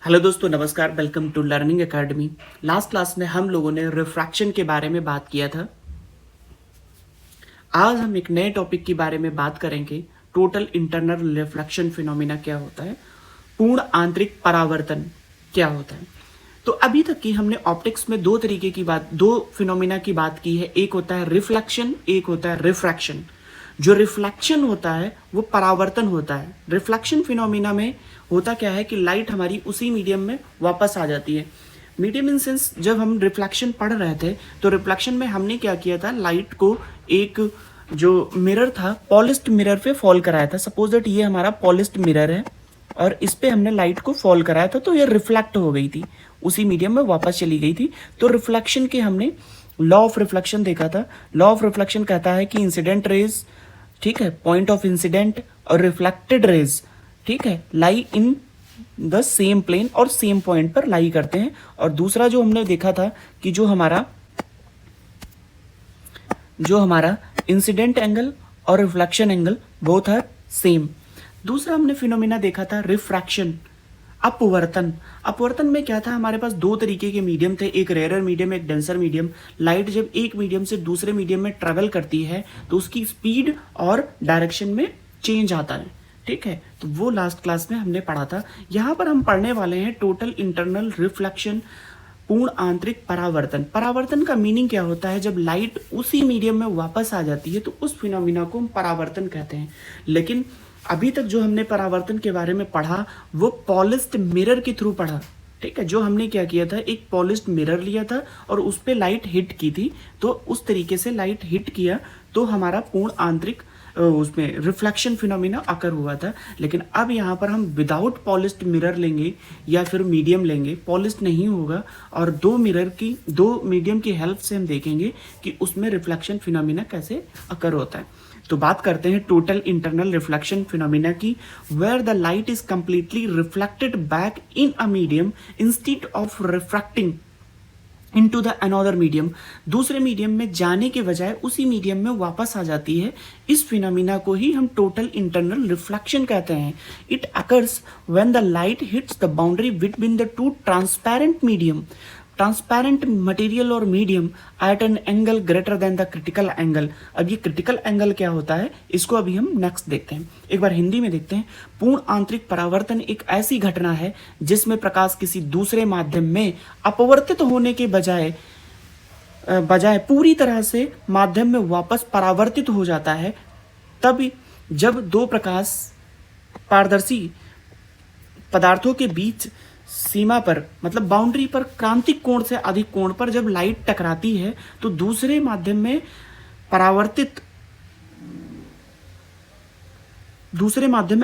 Hello दोस्तों, नमस्कार। Welcome to learning academy. Last class में हम लोगों ने रिफ्रैक्शन के बारे में बात किया था। आज हम एक नए टॉपिक के बारे में बात करेंगे। टोटल इंटरनल रिफ्लेक्शन फिनोमिना क्या होता है, पूर्ण आंतरिक परावर्तन क्या होता है। तो अभी तक की हमने ऑप्टिक्स में दो फिनोमिना की बात की है। एक होता है रिफ्लेक्शन, एक होता है रिफ्रैक्शन। जो रिफ्लेक्शन होता है वो परावर्तन होता है। रिफ्लेक्शन फिनोमिना में होता क्या है कि लाइट हमारी उसी मीडियम में वापस आ जाती है। मीडियम इन सेंस, जब हम रिफ्लेक्शन पढ़ रहे थे तो रिफ्लेक्शन में हमने क्या किया था, लाइट को एक जो मिरर था पॉलिश्ड मिरर पे फॉल कराया था। सपोज दैट ये हमारा पॉलिश्ड मिरर है और इस पे हमने लाइट को फॉल कराया था, तो ये रिफ्लेक्ट हो गई थी, उसी मीडियम में वापस चली गई थी। तो रिफ्लेक्शन के हमने लॉ ऑफ रिफ्लेक्शन देखा था। लॉ ऑफ रिफ्लेक्शन कहता है कि इंसिडेंट रेज, ठीक है, पॉइंट ऑफ इंसिडेंट और रिफ्लेक्टेड रेज, ठीक है, लाई इन द सेम प्लेन और सेम पॉइंट पर लाई करते हैं। और दूसरा जो हमने देखा था कि जो हमारा इंसिडेंट एंगल और reflection angle both are same. दूसरा हमने फिनोमिना देखा था रिफ्रैक्शन, अपवर्तन। अपवर्तन में क्या था, हमारे पास दो तरीके के मीडियम थे, एक रेयर मीडियम, एक डेंसर मीडियम। लाइट जब एक मीडियम से दूसरे मीडियम में ट्रेवल करती है तो उसकी स्पीड और डायरेक्शन में चेंज आता है, ठीक है। तो वो लास्ट क्लास में हमने पढ़ा था। यहाँ पर हम पढ़ने वाले हैं टोटल इंटरनल रिफ्लेक्शन, पूर्ण आंतरिक परावर्तन। परावर्तन का मीनिंग क्या होता है, जब लाइट उसी मीडियम में वापस आ जाती है तो उस फिनोमिना को हम परावर्तन कहते हैं। लेकिन अभी तक जो हमने परावर्तन के बारे में पढ़ा वो पॉलिश्ड मिरर के थ्रू पढ़ा, ठीक है। जो हमने क्या किया था, एक पॉलिश्ड मिरर लिया था और उस पर लाइट हिट की थी, तो उस तरीके से लाइट हिट किया तो हमारा पूर्ण आंतरिक उसमें रिफ्लेक्शन फिनोमिना अकर हुआ था। लेकिन अब यहाँ पर हम विदाउट पॉलिश्ड मिरर लेंगे या फिर मीडियम लेंगे, पॉलिश्ड नहीं होगा, और दो मीडियम की हेल्प से हम देखेंगे कि उसमें रिफ्लेक्शन फिनोमिना कैसे अकर होता है। तो बात करते हैं टोटल इंटरनल रिफ्लेक्शन फिनोमिना की, where the light is completely reflected back in a medium instead of refracting into the another medium. दूसरे मीडियम में जाने के बजाय उसी मीडियम में वापस आ जाती है। इस फिनोमिना को ही हम टोटल इंटरनल रिफ्लेक्शन कहते हैं। It occurs when the light hits the boundary between the two transparent medium, transparent material और medium at an angle greater than the critical angle. अब ये क्रिटिकल एंगल क्या होता है, इसको अभी हम नेक्स्ट देखते हैं। एक बार हिंदी में देखते हैं। पूर्ण आंतरिक परावर्तन एक ऐसी घटना है जिसमें प्रकाश किसी दूसरे माध्यम में अपवर्तित होने के बजाय पूरी तरह से माध्यम में वापस परावर्तित हो जाता है। तब जब दो प्रकाश पारदर्शी पदार्थों के बीच सीमा पर, मतलब बाउंड्री पर, क्रांतिक कोण से अधिक कोण पर जब लाइट टकराती है तो दूसरे माध्यम में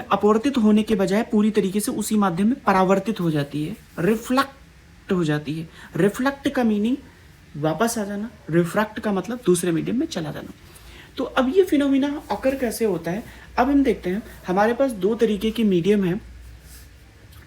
अपवर्तित होने के बजाय पूरी तरीके से उसी माध्यम में परावर्तित हो जाती है, रिफ्लेक्ट हो जाती है। रिफ्लेक्ट का मीनिंग वापस आ जाना, रिफ्रैक्ट का मतलब दूसरे मीडियम में चला जाना। तो अब ये फिनोमिना अकर कैसे होता है, अब हम देखते हैं। हमारे पास दो तरीके के मीडियम है,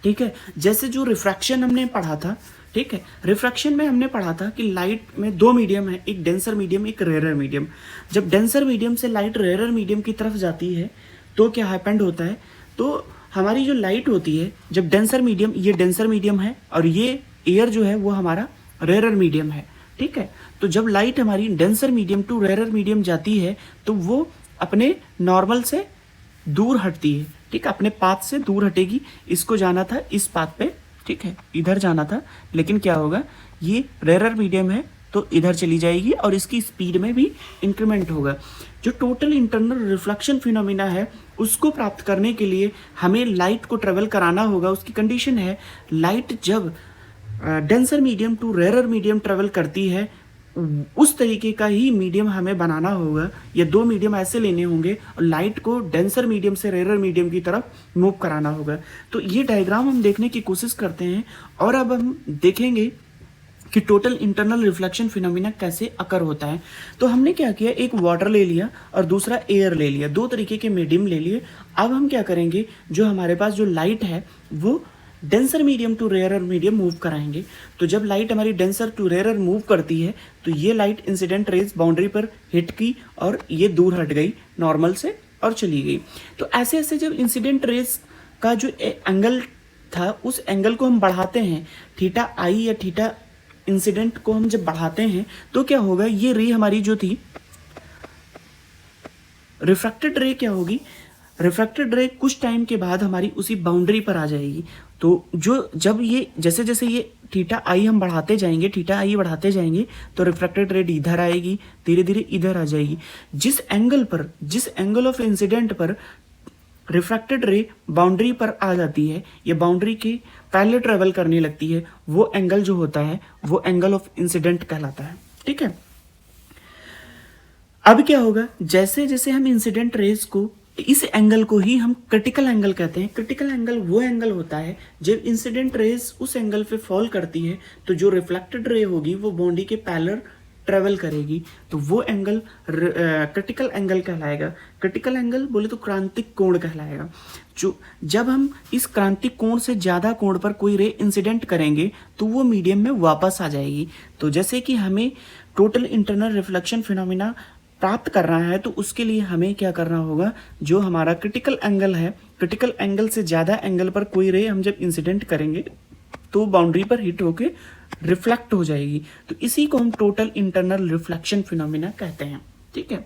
ठीक है। जैसे जो रिफ्रैक्शन हमने पढ़ा था, ठीक है, रिफ्रैक्शन में हमने पढ़ा था कि लाइट में दो मीडियम है, एक डेंसर मीडियम, एक रेयर मीडियम। जब डेंसर मीडियम से लाइट रेयर मीडियम की तरफ जाती है तो क्या हैपेंड होता है, तो हमारी जो लाइट होती है, जब डेंसर मीडियम, ये डेंसर मीडियम है और ये एयर जो है वो हमारा रेयर मीडियम है, ठीक है। तो जब लाइट हमारी denser medium to rare medium जाती है तो वो अपने नॉर्मल से दूर हटती है, ठीक है, अपने पाथ से दूर हटेगी। इसको जाना था इस पाथ पे, ठीक है, इधर जाना था, लेकिन क्या होगा, ये रेयर मीडियम है तो इधर चली जाएगी और इसकी स्पीड में भी इंक्रीमेंट होगा। जो टोटल इंटरनल रिफ्लेक्शन फिनोमिना है उसको प्राप्त करने के लिए हमें लाइट को ट्रेवल कराना होगा। उसकी कंडीशन है, लाइट जब denser medium to rare medium travel करती है उस तरीके का ही मीडियम हमें बनाना होगा, या दो मीडियम ऐसे लेने होंगे और लाइट को डेंसर मीडियम से रेयर मीडियम की तरफ मूव कराना होगा। तो ये डायग्राम हम देखने की कोशिश करते हैं और अब हम देखेंगे कि टोटल इंटरनल रिफ्लेक्शन फिनोमिना कैसे अकर होता है। तो हमने क्या किया, एक वाटर ले लिया और दूसरा एयर ले लिया, दो तरीके के मीडियम ले लिए। अब हम क्या करेंगे, जो हमारे पास जो लाइट है वो denser medium to rare medium move कराएंगे। तो जब लाइट हमारी डेंसर टू रेयर मूव करती है तो ये लाइट इंसिडेंट रेज बाउंड्री पर हिट की और ये दूर हट गई नॉर्मल से और चली गई। तो ऐसे ऐसे जब इंसिडेंट रेज का जो एंगल था उस एंगल को हम बढ़ाते हैं, थीटा आई या थीटा इंसिडेंट को हम जब बढ़ाते हैं तो क्या होगा, ये रे हमारी जो थी रिफ्रैक्टेड रे क्या होगी, रिफ्रैक्टेड रे कुछ टाइम के बाद हमारी उसी बाउंड्री पर आ जाएगी। तो जो जब ये जैसे जैसे ये थीटा आई हम बढ़ाते जाएंगे, थीटा आई बढ़ाते जाएंगे तो रिफ्रैक्टेड रे इधर आएगी, धीरे धीरे इधर आ जाएगी। जिस एंगल ऑफ इंसिडेंट पर रिफ्रैक्टेड रे बाउंड्री पर आ जाती है या बाउंड्री के पैरेलल ट्रेवल करने लगती है, वो एंगल जो होता है वो एंगल ऑफ इंसिडेंट कहलाता है। ठीक है, अब क्या होगा, जैसे जैसे हम इंसिडेंट रेज को, इस एंगल को ही हम क्रिटिकल एंगल कहते हैं। क्रिटिकल एंगल वो एंगल होता है जब इंसिडेंट रेज उस एंगल पे फॉल करती है तो जो रिफ्लेक्टेड रे होगी वो बाउंड्री के पैरेलल ट्रेवल करेगी, तो वो एंगल क्रिटिकल एंगल कहलाएगा। क्रिटिकल एंगल बोले तो क्रांतिक कोण कहलाएगा। जो जब हम इस क्रांतिक कोण से ज़्यादा कोण पर कोई रे इंसिडेंट करेंगे तो वो मीडियम में वापस आ जाएगी। तो जैसे कि हमें टोटल इंटरनल रिफ्लेक्शन फिनोमिना प्राप्त करना है तो उसके लिए हमें क्या करना होगा, जो हमारा क्रिटिकल एंगल है, क्रिटिकल एंगल से ज़्यादा एंगल पर कोई रे हम जब इंसिडेंट करेंगे तो बाउंड्री पर हिट होके रिफ्लेक्ट हो जाएगी। तो इसी को हम टोटल इंटरनल रिफ्लेक्शन फिनोमिना कहते हैं। ठीक है,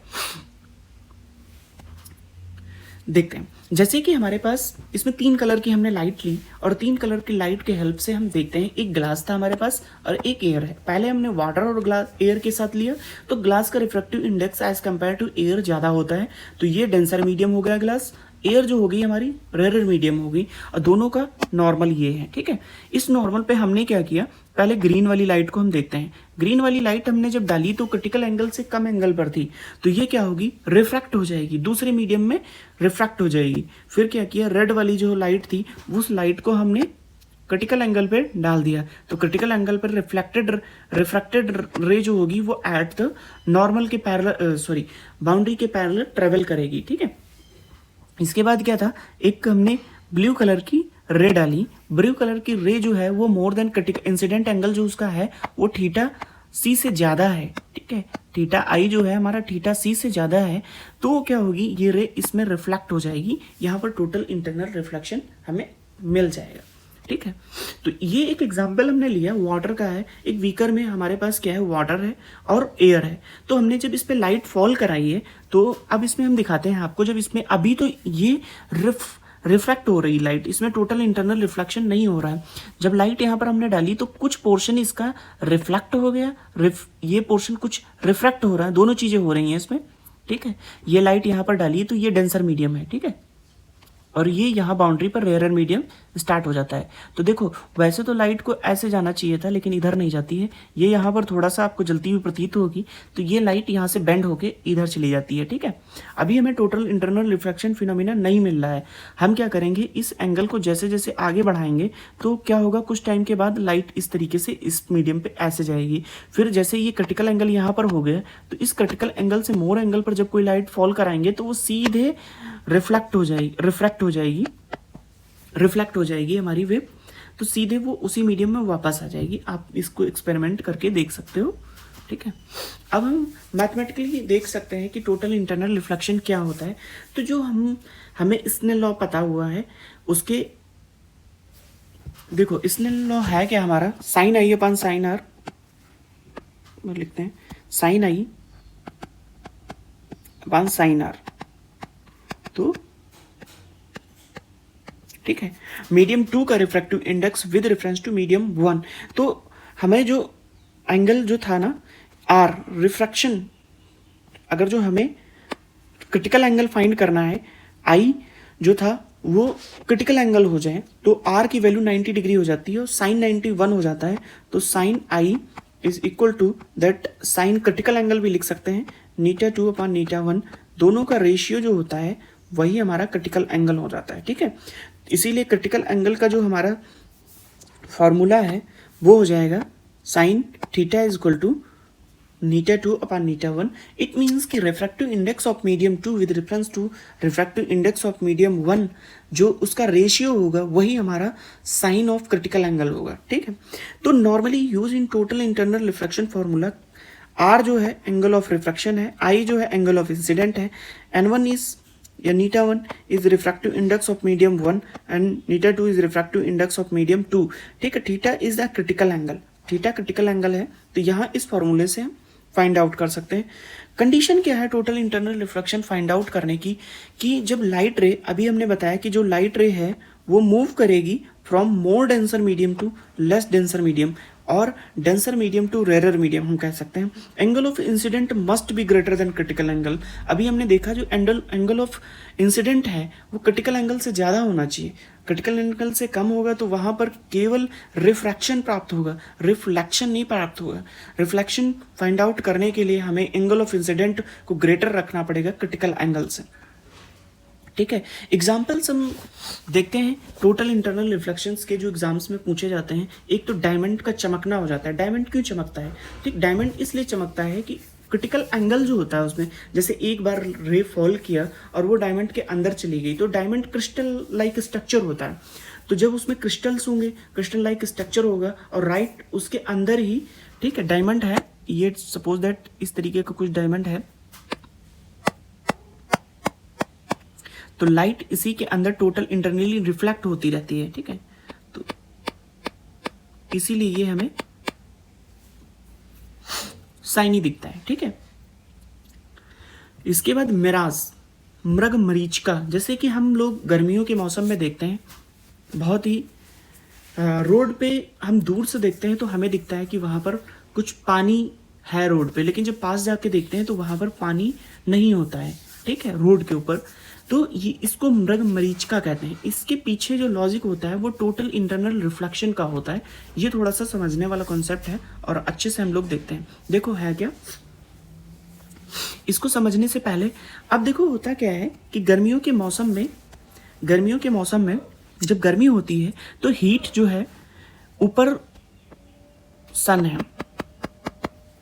देखते हैं। जैसे कि हमारे पास इसमें 3 कलर की हमने लाइट ली और 3 कलर की लाइट के हेल्प से हम देखते हैं, एक ग्लास था हमारे पास और एक एयर है। पहले हमने वाटर और ग्लास एयर के साथ लिया तो ग्लास का refractive index as compare to air ज़्यादा होता है, तो ये डेंसर मीडियम हो गया ग्लास। एयर जो होगी हमारी रेयर मीडियम होगी और दोनों का नॉर्मल ये है। ठीक है, इस नॉर्मल पे हमने क्या किया, पहले ग्रीन वाली लाइट को हम देखते हैं। ग्रीन वाली लाइट हमने जब डाली तो क्रिटिकल एंगल से कम एंगल पर थी, तो ये क्या होगी, रिफ्रैक्ट हो जाएगी, दूसरे मीडियम में रिफ्रैक्ट हो जाएगी। फिर क्या किया, रेड वाली जो लाइट थी उस लाइट को हमने क्रिटिकल एंगल पे डाल दिया, तो क्रिटिकल एंगल पर रिफ्रैक्टेड रे जो होगी वो एट द नॉर्मल के पैरेलल बाउंड्री के पैरेलल ट्रेवल करेगी। ठीक है, इसके बाद क्या था, एक हमने ब्लू कलर की रे डाली। ब्लू कलर की रे जो है वो more than critical incident angle जो उसका है वो थीटा सी से ज़्यादा है। ठीक है, थीटा आई जो है हमारा थीटा सी से ज़्यादा है, तो क्या होगी, ये रे इसमें रिफ्लेक्ट हो जाएगी, यहाँ पर टोटल इंटरनल रिफ्लेक्शन हमें मिल जाएगा। ठीक है, तो ये एक एग्जाम्पल हमने लिया वाटर का है। एक बीकर में हमारे पास क्या है, वाटर है और एयर है। तो हमने जब इस पे लाइट फॉल कराई है तो अब इसमें हम दिखाते हैं आपको, जब इसमें अभी तो ये रिफ्रैक्ट हो रही लाइट, इसमें टोटल इंटरनल रिफ्लेक्शन नहीं हो रहा है। जब लाइट यहाँ पर हमने डाली तो कुछ पोर्शन इसका रिफ्लेक्ट हो गया, ये पोर्शन कुछ रिफ्रैक्ट हो रहा है, दोनों चीज़ें हो रही हैं इसमें। ठीक है, ये लाइट यहाँ पर डाली तो ये डेंसर मीडियम है। ठीक है, और ये यहाँ बाउंड्री पर रेयर मीडियम स्टार्ट हो जाता है। तो देखो, वैसे तो लाइट को ऐसे जाना चाहिए था लेकिन इधर नहीं जाती है, ये यहाँ पर थोड़ा सा आपको जलती हुई प्रतीत होगी, तो ये लाइट यहाँ से बेंड होके इधर चली जाती है। ठीक है, अभी हमें टोटल इंटरनल रिफ्लेक्शन फिनोमिना नहीं मिल रहा है। हम क्या करेंगे, इस एंगल को जैसे जैसे आगे बढ़ाएंगे तो क्या होगा, कुछ टाइम के बाद लाइट इस तरीके से इस मीडियम पे ऐसे जाएगी। फिर जैसे ये क्रिटिकल एंगल यहाँ पर हो गया तो इस क्रिटिकल एंगल से मोर एंगल पर जब कोई लाइट फॉल कराएंगे तो वो सीधे रिफ्लेक्ट हो जाएगी हमारी वेव, तो सीधे वो उसी मीडियम में वापस आ जाएगी। आप इसको एक्सपेरिमेंट करके देख सकते हो। ठीक है, अब हम मैथमेटिकली देख सकते हैं कि टोटल इंटरनल रिफ्लेक्शन क्या होता है। तो जो हमें स्नेल लॉ पता हुआ है उसके, देखो स्नेल लॉ है क्या हमारा, sine i upon sine r, लिखते हैं sine i upon sine r. तो ठीक है, मीडियम 2 का refractive index with reference to medium 1, तो हमें जो एंगल जो था ना आर रिफ्रैक्शन, अगर जो हमें क्रिटिकल एंगल फाइंड करना है, आई जो था वो क्रिटिकल एंगल हो जाए तो आर की वैल्यू 90 डिग्री हो जाती है और साइन 91 हो जाता है, तो sine i is equal to that, sine critical angle भी लिख सकते हैं, नीटा 2 अपॉन नीटा 1, दोनों का रेशियो जो होता है वही हमारा क्रिटिकल एंगल हो जाता है। ठीक है, इसीलिए क्रिटिकल एंगल का जो हमारा फॉर्मूला है वो हो जाएगा sine theta is equal to नीटा 2 अपॉन नीटा 1। इट मीन्स कि refractive index of medium 2 with reference to refractive index of medium 1, जो उसका रेशियो होगा वही हमारा साइन ऑफ क्रिटिकल एंगल होगा। ठीक है, तो normally use in total internal reflection formula, r जो है एंगल ऑफ रिफ्रैक्शन है, आई जो है एंगल ऑफ इंसिडेंट है, N1 इज या नीटा 1 is refractive index of medium 1 and Neeta 2 is refractive index of medium 2। ठीक है, theta is the critical angle, theta critical angle है, तो यहाँ इस फॉर्मूले से हम फाइंड आउट कर सकते हैं। कंडीशन क्या है total internal reflection find out करने की, कि जब लाइट रे, अभी हमने बताया कि जो लाइट रे है वो मूव करेगी from more denser medium to less denser medium, और denser medium to rarer medium हम कह सकते हैं। Angle of incident must be greater than critical angle. अभी हमने देखा जो एंगल ऑफ इंसिडेंट है वो क्रिटिकल एंगल से ज़्यादा होना चाहिए, क्रिटिकल एंगल से कम होगा तो वहाँ पर केवल रिफ्रैक्शन प्राप्त होगा, रिफ्लेक्शन नहीं प्राप्त होगा। रिफ्लेक्शन फाइंड आउट करने के लिए हमें एंगल ऑफ इंसिडेंट को ग्रेटर रखना पड़ेगा क्रिटिकल एंगल से। ठीक है, एग्जाम्पल्स हम देखते हैं टोटल इंटरनल रिफ्लेक्शंस के जो एग्जाम्स में पूछे जाते हैं। एक तो डायमंड का चमकना हो जाता है। डायमंड क्यों चमकता है? ठीक, डायमंड इसलिए चमकता है कि क्रिटिकल एंगल जो होता है उसमें, जैसे एक बार रे फॉल किया और वो डायमंड के अंदर चली गई, तो डायमंड क्रिस्टल लाइक स्ट्रक्चर होता है, तो जब उसमें क्रिस्टल्स होंगे, क्रिस्टल लाइक स्ट्रक्चर होगा और राइट उसके अंदर ही, ठीक है, डायमंड है, ये सपोज दैट इस तरीके का कुछ डायमंड है, तो लाइट इसी के अंदर टोटल इंटरनली रिफ्लेक्ट होती रहती है। ठीक है, तो इसीलिए ये हमें साइनी दिखता है। ठीक है, इसके बाद मिराज, मृग मरीचिका, जैसे कि हम लोग गर्मियों के मौसम में देखते हैं, बहुत ही रोड पे हम दूर से देखते हैं तो हमें दिखता है कि वहाँ पर कुछ पानी है रोड पे, लेकिन जब पास जाके देखते हैं तो वहाँ पर पानी नहीं होता है। ठीक है, रोड के ऊपर, तो ये इसको मृग मरीचिका कहते हैं। इसके पीछे जो लॉजिक होता है वो टोटल इंटरनल रिफ्लेक्शन का होता है। ये थोड़ा सा समझने वाला कॉन्सेप्ट है और अच्छे से हम लोग देखते हैं। देखो है क्या, इसको समझने से पहले अब देखो होता क्या है कि गर्मियों के मौसम में जब गर्मी होती है तो हीट जो है ऊपर सन है,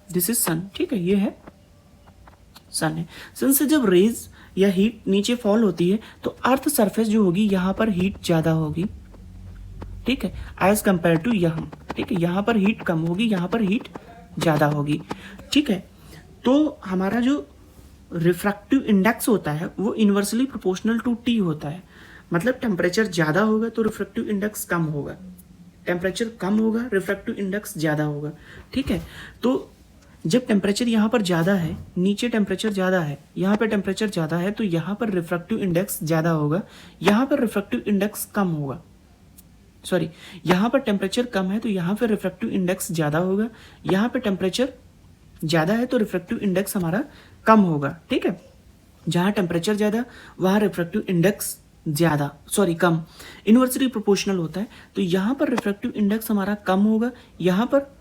दिस इज सन। ठीक है, ये है सन है। सन से जब रेज या हीट नीचे फॉल होती है तो अर्थ सरफेस जो होगी यहाँ पर हीट ज़्यादा होगी। ठीक है, एज कंपेयर टू यहाँ। ठीक है, यहाँ पर हीट कम होगी, यहाँ पर हीट ज़्यादा होगी। ठीक है, तो हमारा जो रिफ्रैक्टिव इंडेक्स होता है वो इन्वर्सली प्रोपोर्शनल टू टी होता है। मतलब टेम्परेचर ज़्यादा होगा तो रिफ्रैक्टिव इंडेक्स कम होगा, टेम्परेचर कम होगा रिफ्रैक्टिव इंडेक्स ज़्यादा होगा। ठीक है, तो जब टेम्परेचर यहाँ पर ज़्यादा है, नीचे टेम्परेचर ज़्यादा है, यहाँ पर टेम्परेचर ज़्यादा है, तो यहाँ पर रिफ्रैक्टिव इंडेक्स ज़्यादा होगा, यहाँ पर रिफ्रैक्टिव इंडेक्स कम होगा। सॉरी, यहाँ पर टेम्परेचर कम है तो यहाँ पर रिफ्रैक्टिव इंडेक्स ज़्यादा होगा, यहाँ पर टेम्परेचर ज़्यादा है तो रिफ्रैक्टिव इंडेक्स हमारा कम होगा। ठीक है, जहाँ टेम्परेचर ज़्यादा वहाँ रिफ्रैक्टिव इंडेक्स ज़्यादा, सॉरी कम, इन्वर्सली प्रोपोर्शनल होता है। तो यहाँ पर रिफ्रैक्टिव इंडेक्स हमारा कम होगा, यहाँ पर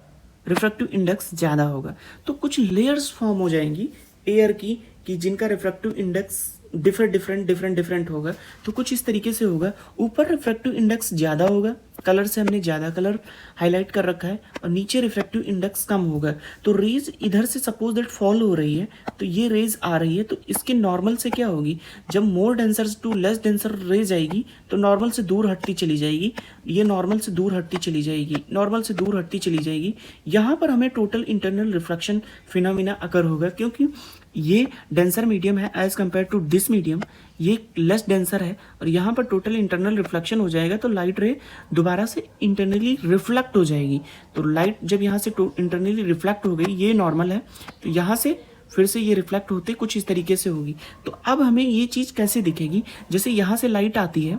रिफ्रैक्टिव इंडेक्स ज़्यादा होगा। तो कुछ लेयर्स फॉर्म हो जाएंगी एयर की कि जिनका रिफ्रैक्टिव इंडेक्स डिफरेंट होगा। तो कुछ इस तरीके से होगा, ऊपर रिफ्रैक्टिव इंडेक्स ज़्यादा होगा, कलर से हमने ज़्यादा कलर हाईलाइट कर रखा है, और नीचे रिफ्रैक्टिव इंडेक्स कम होगा। तो रेज इधर से सपोज दैट फॉल हो रही है, तो ये रेज आ रही है, तो इसके नॉर्मल से क्या होगी, जब more denser to less denser rays आएगी तो नॉर्मल से दूर हटती चली जाएगी, ये नॉर्मल से दूर हटती चली जाएगी, नॉर्मल से दूर हटती चली जाएगी। यहाँ पर हमें total internal reflection phenomena occur होगा, क्योंकि ये डेंसर मीडियम है as compare to this medium, ये लेस डेंसर है, और यहाँ पर टोटल इंटरनल रिफ्लेक्शन हो जाएगा तो लाइट रे दोबारा से इंटरनली रिफ्लेक्ट हो जाएगी। तो लाइट जब यहाँ से इंटरनली रिफ्लेक्ट हो गई, ये नॉर्मल है, तो यहाँ से फिर से ये रिफ्लेक्ट होते कुछ इस तरीके से होगी। तो अब हमें ये चीज़ कैसे दिखेगी, जैसे यहाँ से लाइट आती है,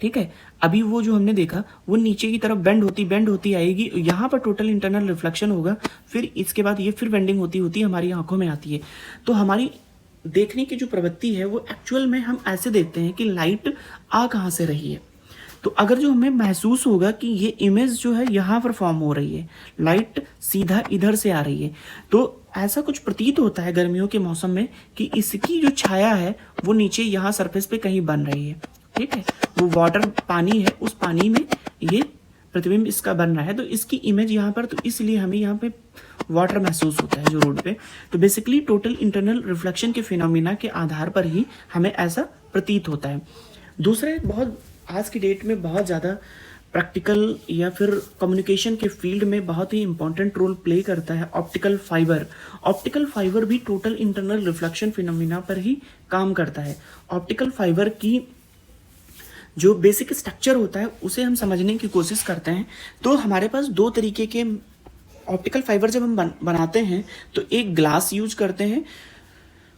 ठीक है, अभी वो जो हमने देखा वो नीचे की तरफ बेंड होती आएगी, यहाँ पर टोटल इंटरनल रिफ्लेक्शन होगा, फिर इसके बाद ये फिर बेंडिंग होती हमारी आंखों में आती है। तो हमारी देखने की जो प्रवृत्ति है वो एक्चुअल में हम ऐसे देखते हैं कि लाइट आ कहाँ से रही है। तो अगर जो हमें महसूस होगा कि ये इमेज जो है यहाँ पर फॉर्म हो रही है, लाइट सीधा इधर से आ रही है, तो ऐसा कुछ प्रतीत होता है गर्मियों के मौसम में कि इसकी जो छाया है वो नीचे यहाँ सरफेस पे कहीं बन रही है। ठीक है, वो वाटर पानी है, उस पानी में ये प्रतिबिंब इसका बन रहा है, तो इसकी इमेज यहाँ पर, तो इसलिए हमें यहाँ पे वाटर महसूस होता है जो रोड पे। तो बेसिकली टोटल इंटरनल रिफ्लेक्शन के फिनोमिना के आधार पर ही हमें ऐसा प्रतीत होता है। दूसरा, बहुत आज की डेट में बहुत ज़्यादा प्रैक्टिकल या फिर कम्युनिकेशन के फील्ड में बहुत ही इंपॉर्टेंट रोल प्ले करता है ऑप्टिकल फाइबर। ऑप्टिकल फाइबर भी टोटल इंटरनल रिफ्लेक्शन फिनोमिना पर ही काम करता है। ऑप्टिकल फाइबर की जो बेसिक स्ट्रक्चर होता है उसे हम समझने की कोशिश करते हैं। तो हमारे पास दो तरीके के ऑप्टिकल फाइबर जब हम बनाते हैं तो एक ग्लास यूज करते हैं,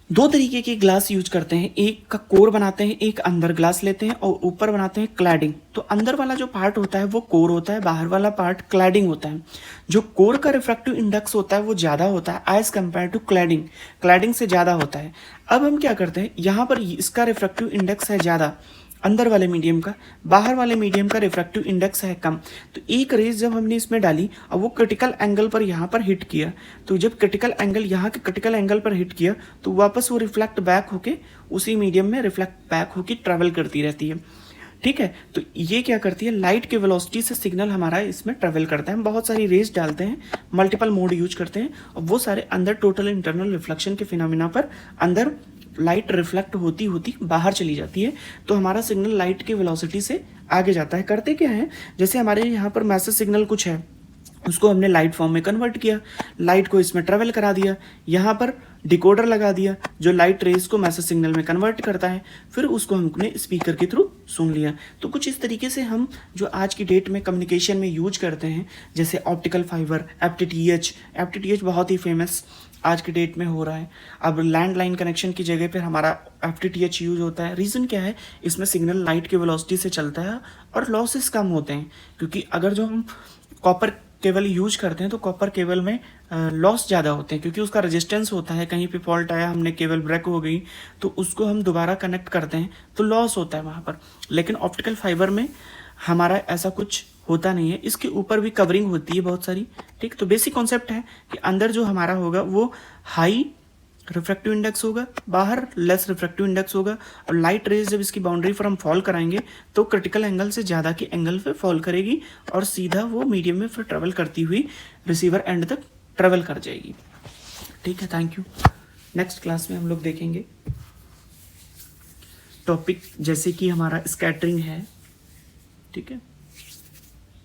दो तरीके के ग्लास यूज करते हैं, एक का कोर बनाते हैं, एक अंदर ग्लास लेते हैं और ऊपर बनाते हैं क्लैडिंग। तो अंदर वाला जो पार्ट होता है वो कोर होता है, बाहर वाला पार्ट क्लैडिंग होता है। जो कोर का रिफ्रैक्टिव इंडेक्स होता है वो ज़्यादा होता है as compare to cladding, cladding से ज़्यादा होता है। अब हम क्या करते हैं, यहाँ पर इसका रिफ्रैक्टिव इंडेक्स है ज़्यादा अंदर वाले मीडियम का, बाहर वाले मीडियम का रिफ्रैक्टिव इंडेक्स है कम। तो एक रेज जब हमने इसमें डाली और वो क्रिटिकल एंगल पर यहाँ पर हिट किया, तो जब क्रिटिकल एंगल यहाँ के क्रिटिकल एंगल पर हिट किया तो वापस वो रिफ्लेक्ट बैक होके उसी मीडियम में रिफ्लेक्ट बैक होके ट्रैवल करती रहती है। ठीक है, तो ये क्या करती है, लाइट के वेलोसिटी से सिग्नल हमारा इसमें ट्रेवल करता है। हम बहुत सारी रेज डालते हैं, मल्टीपल मोड यूज करते हैं और वो सारे अंदर टोटल इंटरनल रिफ्लेक्शन के फिनोमिना पर अंदर लाइट रिफ्लेक्ट होती होती बाहर चली जाती है। तो हमारा सिग्नल लाइट के वेलोसिटी से आगे जाता है। करते क्या है, जैसे हमारे यहाँ पर मैसेज सिग्नल कुछ है, उसको हमने लाइट फॉर्म में कन्वर्ट किया, लाइट को इसमें ट्रेवल करा दिया, यहाँ पर डिकोडर लगा दिया जो लाइट रेज को मैसेज सिग्नल में कन्वर्ट करता है, फिर उसको हमने स्पीकर के थ्रू सुन लिया। तो कुछ इस तरीके से हम जो आज की डेट में कम्युनिकेशन में यूज करते हैं, जैसे ऑप्टिकल फाइबर, एफटीटीएच बहुत ही फेमस आज की डेट में हो रहा है। अब लैंडलाइन कनेक्शन की जगह पर हमारा एफटीटीएच यूज होता है। रीज़न क्या है, इसमें सिग्नल लाइट के वेलोसिटी से चलता है और लॉसेस कम होते हैं, क्योंकि अगर जो हम कॉपर केबल यूज करते हैं तो कॉपर केबल में लॉस ज़्यादा होते हैं, क्योंकि उसका रेजिस्टेंस होता है, कहीं पे फॉल्ट आया, हमने केबल ब्रेक हो गई तो उसको हम दोबारा कनेक्ट करते हैं तो लॉस होता है वहाँ पर। लेकिन ऑप्टिकल फाइबर में हमारा ऐसा कुछ होता नहीं है, इसके ऊपर भी कवरिंग होती है बहुत सारी। ठीक, तो बेसिक कॉन्सेप्ट है कि अंदर जो हमारा होगा वो हाई रिफ्रैक्टिव इंडेक्स होगा, बाहर लेस रिफ्रैक्टिव इंडेक्स होगा, और लाइट रेज जब इसकी बाउंड्री पर हम फॉल कराएंगे तो क्रिटिकल एंगल से ज़्यादा के एंगल पे फॉल करेगी और सीधा वो मीडियम में फिर ट्रेवल करती हुई रिसीवर एंड तक ट्रेवल कर जाएगी। ठीक है, थैंक यू। नेक्स्ट क्लास में हम लोग देखेंगे टॉपिक जैसे कि हमारा स्कैटरिंग है। ठीक है।